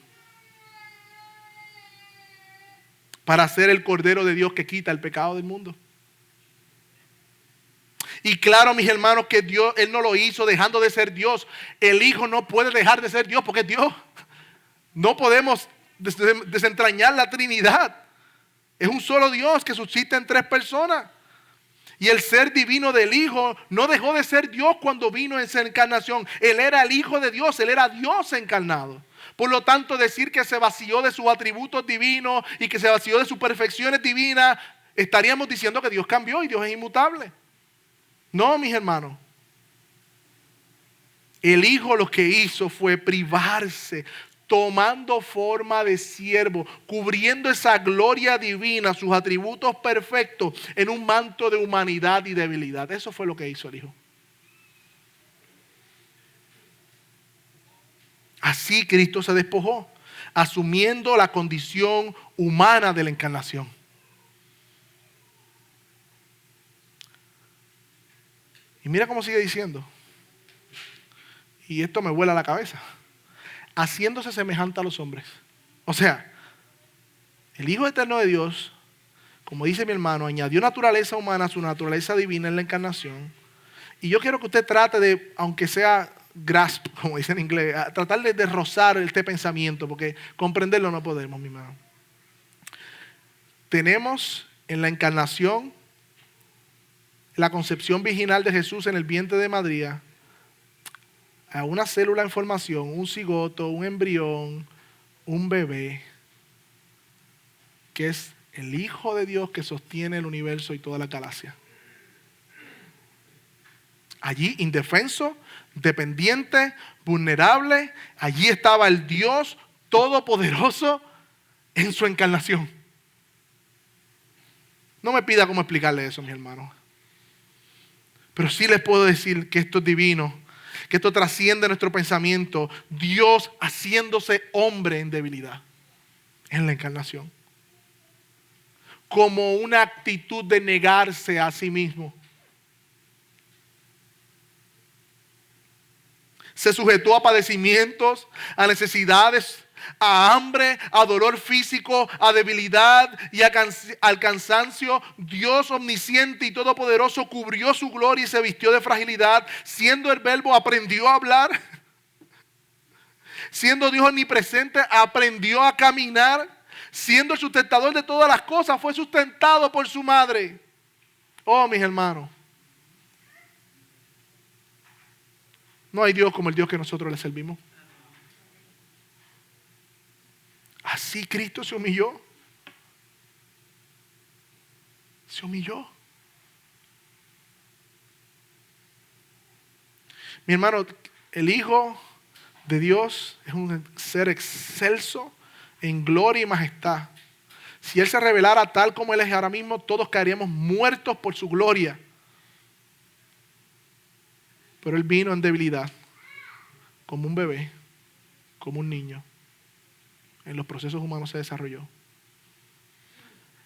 Speaker 1: Para ser el Cordero de Dios que quita el pecado del mundo. Y claro, mis hermanos, que Dios, Él no lo hizo dejando de ser Dios. El Hijo no puede dejar de ser Dios porque es Dios. No podemos desentrañar la Trinidad. Es un solo Dios que subsiste en tres personas. Y el ser divino del Hijo no dejó de ser Dios cuando vino en su encarnación. Él era el Hijo de Dios, Él era Dios encarnado. Por lo tanto, decir que se vació de sus atributos divinos y que se vació de sus perfecciones divinas, estaríamos diciendo que Dios cambió y Dios es inmutable. No, mis hermanos. El Hijo lo que hizo fue privarse, tomando forma de siervo, cubriendo esa gloria divina, sus atributos perfectos, en un manto de humanidad y debilidad. Eso fue lo que hizo el Hijo. Así Cristo se despojó, asumiendo la condición humana de la encarnación. Y mira cómo sigue diciendo. Y esto me vuela la cabeza. Haciéndose semejante a los hombres. O sea, el Hijo eterno de Dios, como dice mi hermano, añadió naturaleza humana a su naturaleza divina en la encarnación. Y yo quiero que usted trate de, aunque sea grasp, como dice en inglés, tratar de rozar este pensamiento, porque comprenderlo no podemos, mi hermano. Tenemos en la encarnación, la concepción virginal de Jesús en el vientre de María, a una célula en formación, un cigoto, un embrión, un bebé, que es el Hijo de Dios que sostiene el universo y toda la galaxia. Allí indefenso, dependiente, vulnerable, allí estaba el Dios todopoderoso en su encarnación. No me pida cómo explicarle eso, mis hermanos. Pero sí les puedo decir que esto es divino, que esto trasciende nuestro pensamiento. Dios haciéndose hombre en debilidad, en la encarnación. Como una actitud de negarse a sí mismo. Se sujetó a padecimientos, a necesidades, a hambre, a dolor físico, a debilidad y al cansancio. Dios omnisciente y todopoderoso cubrió su gloria y se vistió de fragilidad. Siendo el verbo, aprendió a hablar. Siendo Dios omnipresente, aprendió a caminar. Siendo el sustentador de todas las cosas, fue sustentado por su madre. Oh, mis hermanos. No hay Dios como el Dios que nosotros le servimos. Así Cristo se humilló. Se humilló. Mi hermano, el Hijo de Dios es un ser excelso en gloria y majestad. Si Él se revelara tal como Él es ahora mismo, todos caeríamos muertos por su gloria. Pero Él vino en debilidad, como un bebé, como un niño. En los procesos humanos se desarrolló.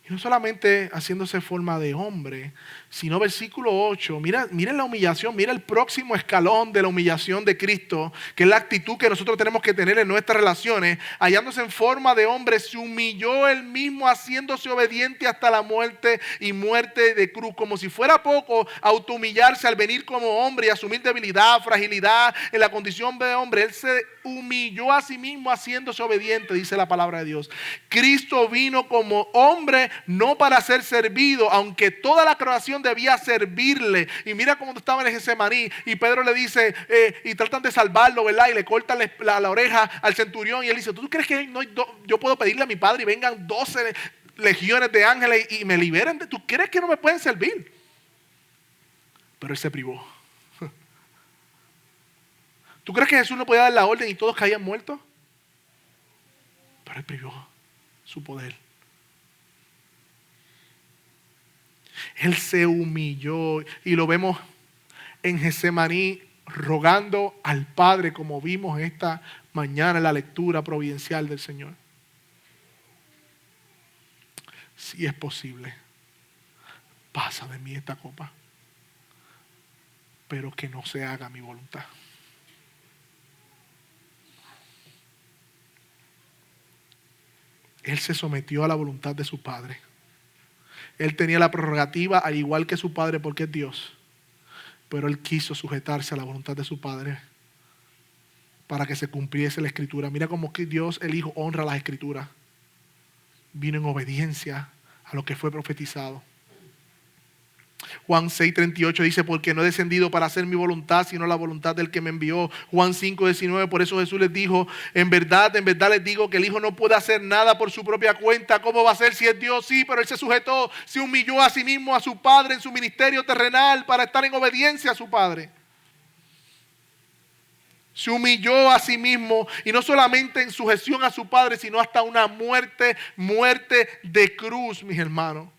Speaker 1: Y no solamente haciéndose forma de hombre, sino versículo 8, miren la humillación, mira el próximo escalón de la humillación de Cristo, que es la actitud que nosotros tenemos que tener en nuestras relaciones. Hallándose en forma de hombre, se humilló él mismo, haciéndose obediente hasta la muerte y muerte de cruz. Como si fuera poco, autohumillarse al venir como hombre y asumir debilidad, fragilidad en la condición de hombre. Él se humilló a sí mismo haciéndose obediente, dice la palabra de Dios. Cristo vino como hombre, no para ser servido, aunque toda la creación debía servirle. Y mira cómo estaba en Getsemaní y Pedro le dice, y tratan de salvarlo, ¿verdad? Y le cortan la oreja al centurión y él dice, ¿tú crees que yo puedo pedirle a mi padre y vengan 12 legiones de ángeles y me liberen? ¿Tú crees que no me pueden servir? Pero él se privó. ¿Tú crees que Jesús no podía dar la orden y todos caían muertos? Pero él privó su poder. Él se humilló y lo vemos en Getsemaní rogando al Padre, como vimos esta mañana en la lectura providencial del Señor. Si es posible, pasa de mí esta copa, pero que no se haga mi voluntad. Él se sometió a la voluntad de su Padre. Él tenía la prerrogativa al igual que su Padre porque es Dios. Pero Él quiso sujetarse a la voluntad de su Padre para que se cumpliese la Escritura. Mira cómo que Dios, el Hijo, honra las Escrituras. Vino en obediencia a lo que fue profetizado. Juan 6:38 dice, porque no he descendido para hacer mi voluntad, sino la voluntad del que me envió. Juan 5:19, por eso Jesús les dijo, en verdad les digo que el Hijo no puede hacer nada por su propia cuenta. ¿Cómo va a ser si es Dios? Sí, pero Él se sujetó, se humilló a sí mismo, a su Padre en su ministerio terrenal para estar en obediencia a su Padre. Se humilló a sí mismo y no solamente en sujeción a su Padre, sino hasta una muerte de cruz, mis hermanos.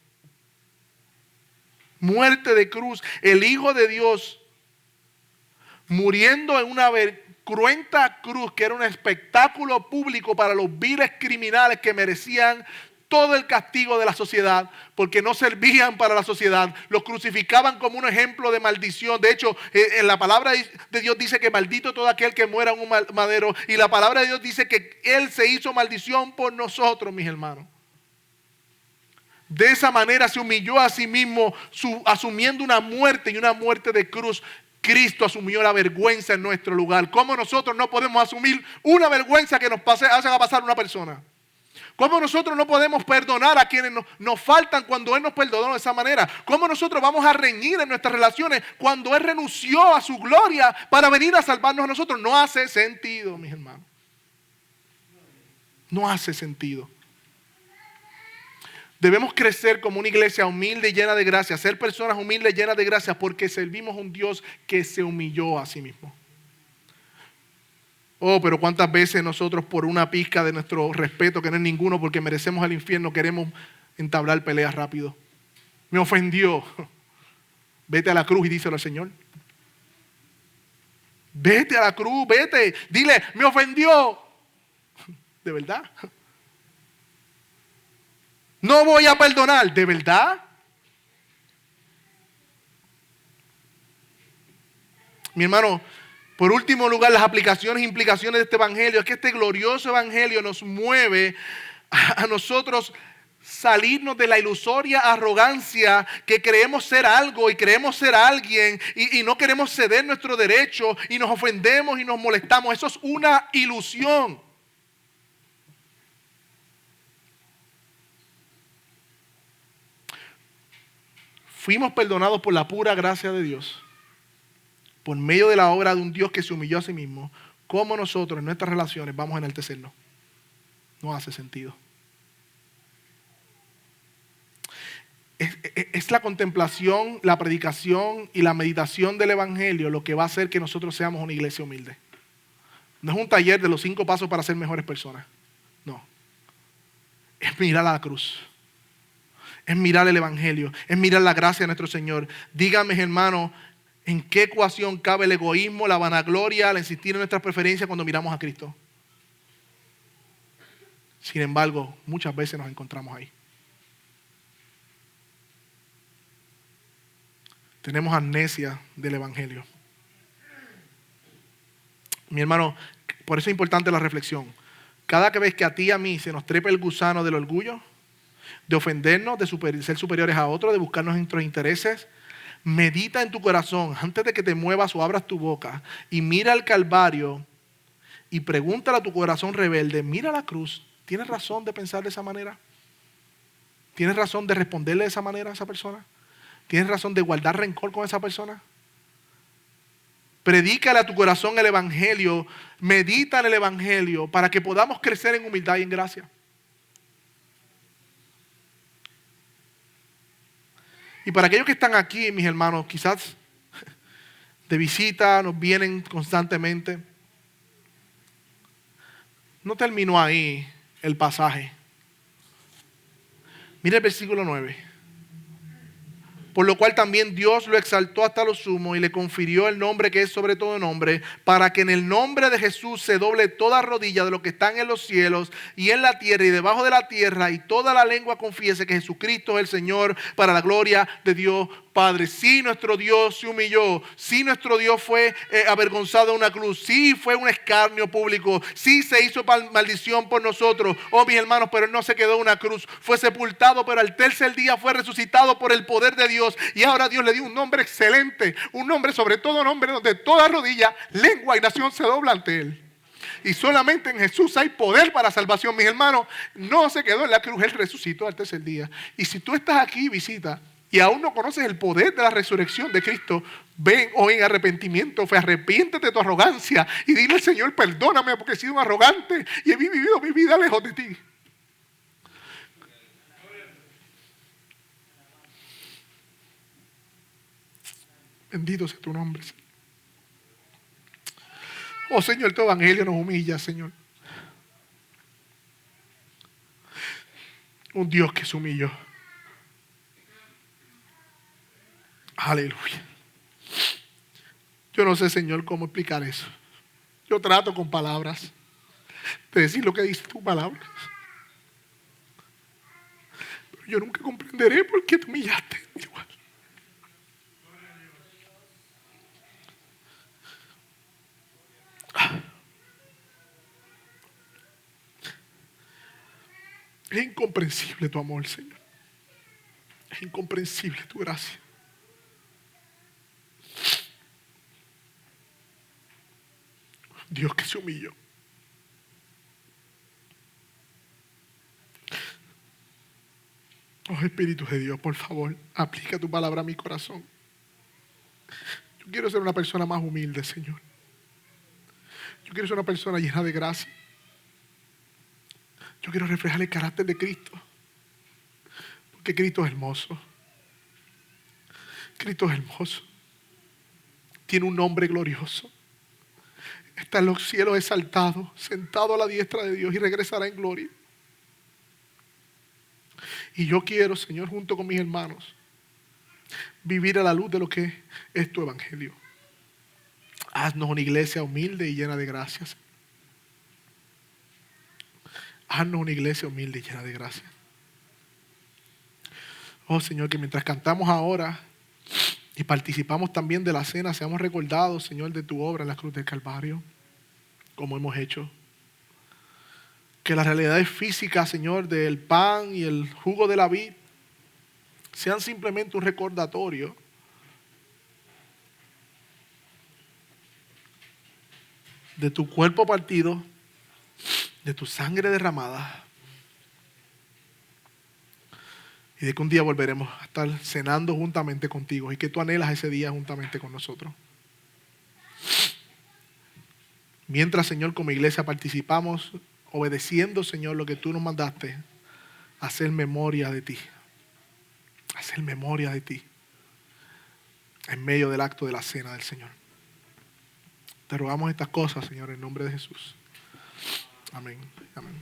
Speaker 1: Muerte de cruz. El Hijo de Dios muriendo en una cruenta cruz que era un espectáculo público para los viles criminales que merecían todo el castigo de la sociedad porque no servían para la sociedad. Los crucificaban como un ejemplo de maldición. De hecho, en la palabra de Dios dice que maldito todo aquel que muera en un madero, y la palabra de Dios dice que Él se hizo maldición por nosotros, mis hermanos. De esa manera se humilló a sí mismo, asumiendo una muerte y una muerte de cruz. Cristo asumió la vergüenza en nuestro lugar. ¿Cómo nosotros no podemos asumir una vergüenza que nos haga pasar una persona? ¿Cómo nosotros no podemos perdonar a quienes nos faltan cuando Él nos perdonó de esa manera? ¿Cómo nosotros vamos a reñir en nuestras relaciones cuando Él renunció a su gloria para venir a salvarnos a nosotros? No hace sentido, mis hermanos. No hace sentido. Debemos crecer como una iglesia humilde y llena de gracia, ser personas humildes y llenas de gracia porque servimos a un Dios que se humilló a sí mismo. Oh, pero cuántas veces nosotros por una pizca de nuestro respeto, que no es ninguno porque merecemos el infierno, queremos entablar peleas rápido. Me ofendió. Vete a la cruz y díselo al Señor. Vete a la cruz, vete. Dile, me ofendió. ¿De verdad? No voy a perdonar, ¿de verdad? Mi hermano, Por último lugar, las aplicaciones e implicaciones de este evangelio es que este glorioso evangelio nos mueve a nosotros salirnos de la ilusoria arrogancia que creemos ser algo y creemos ser alguien y no queremos ceder nuestro derecho y nos ofendemos y nos molestamos. Eso es una ilusión. Fuimos perdonados por la pura gracia de Dios, por medio de la obra de un Dios que se humilló a sí mismo. ¿Cómo nosotros en nuestras relaciones vamos a enaltecernos? No hace sentido. Es la contemplación, la predicación y la meditación del evangelio lo que va a hacer que nosotros seamos una iglesia humilde. No es un taller de los 5 pasos para ser mejores personas. No. Es mirar a la cruz. Es mirar el evangelio. Es mirar la gracia de nuestro Señor. Dígame, hermano, ¿en qué ecuación cabe el egoísmo, la vanagloria, el insistir en nuestras preferencias cuando miramos a Cristo? Sin embargo, muchas veces nos encontramos ahí. Tenemos amnesia del evangelio. Mi hermano, por eso es importante la reflexión. Cada vez que a ti y a mí se nos trepa el gusano del orgullo, de ofendernos, de ser superiores a otros, de buscar nuestros intereses, medita en tu corazón antes de que te muevas o abras tu boca y mira al Calvario y pregúntale a tu corazón rebelde, mira la cruz, ¿tienes razón de pensar de esa manera? ¿Tienes razón de responderle de esa manera a esa persona? ¿Tienes razón de guardar rencor con esa persona? Predícale a tu corazón el evangelio, medita en el evangelio para que podamos crecer en humildad y en gracia. Y para aquellos que están aquí, mis hermanos, quizás de visita, nos vienen constantemente. No terminó ahí el pasaje. Mira el versículo 9. Por lo cual también Dios lo exaltó hasta lo sumo y le confirió el nombre que es sobre todo nombre, para que en el nombre de Jesús se doble toda rodilla de los que están en los cielos y en la tierra y debajo de la tierra, y toda la lengua confiese que Jesucristo es el Señor, para la gloria de Dios Padre. Sí, nuestro Dios se humilló. Sí, nuestro Dios fue avergonzado en una cruz. Sí, fue un escarnio público. Sí, se hizo maldición por nosotros. Oh, mis hermanos, pero Él no se quedó en una cruz. Fue sepultado, pero al tercer día fue resucitado por el poder de Dios. Y ahora Dios le dio un nombre excelente. Un nombre sobre todo nombre, donde toda rodilla, lengua y nación se dobla ante Él. Y solamente en Jesús hay poder para salvación, mis hermanos. No se quedó en la cruz, Él resucitó al tercer día. Y si tú estás aquí y visita y aún no conoces el poder de la resurrección de Cristo, ven hoy en arrepentimiento, arrepiéntete de tu arrogancia y dile al Señor, perdóname porque he sido un arrogante y he vivido mi vida lejos de ti. Bendito sea tu nombre, Señor. Oh, Señor, tu evangelio nos humilla, Señor. Un Dios que se humilló. Aleluya. Yo no sé, Señor, cómo explicar eso. Yo trato con palabras de decir lo que dice tu palabra. Pero yo nunca comprenderé por qué te humillaste igual. Es incomprensible tu amor, Señor. Es incomprensible tu gracia. Dios que se humilló. Oh, Espíritu de Dios, por favor, aplica tu palabra a mi corazón. Yo quiero ser una persona más humilde, Señor. Yo quiero ser una persona llena de gracia. Yo quiero reflejar el carácter de Cristo. Porque Cristo es hermoso. Cristo es hermoso. Tiene un nombre glorioso. Está en los cielos exaltado, sentado a la diestra de Dios y regresará en gloria. Y yo quiero, Señor, junto con mis hermanos, vivir a la luz de lo que es tu evangelio. Haznos una iglesia humilde y llena de gracias. Haznos una iglesia humilde y llena de gracias. Oh, Señor, que mientras cantamos ahora, y participamos también de la cena, seamos recordados, Señor, de tu obra en la cruz del Calvario, como hemos hecho. Que las realidades físicas, Señor, del pan y el jugo de la vid sean simplemente un recordatorio de tu cuerpo partido, de tu sangre derramada, y de que un día volveremos a estar cenando juntamente contigo y que tú anhelas ese día juntamente con nosotros. Mientras, Señor, como iglesia participamos obedeciendo, Señor, lo que tú nos mandaste, hacer memoria de ti. Hacer memoria de ti en medio del acto de la cena del Señor. Te rogamos estas cosas, Señor, en nombre de Jesús. Amén. Amén.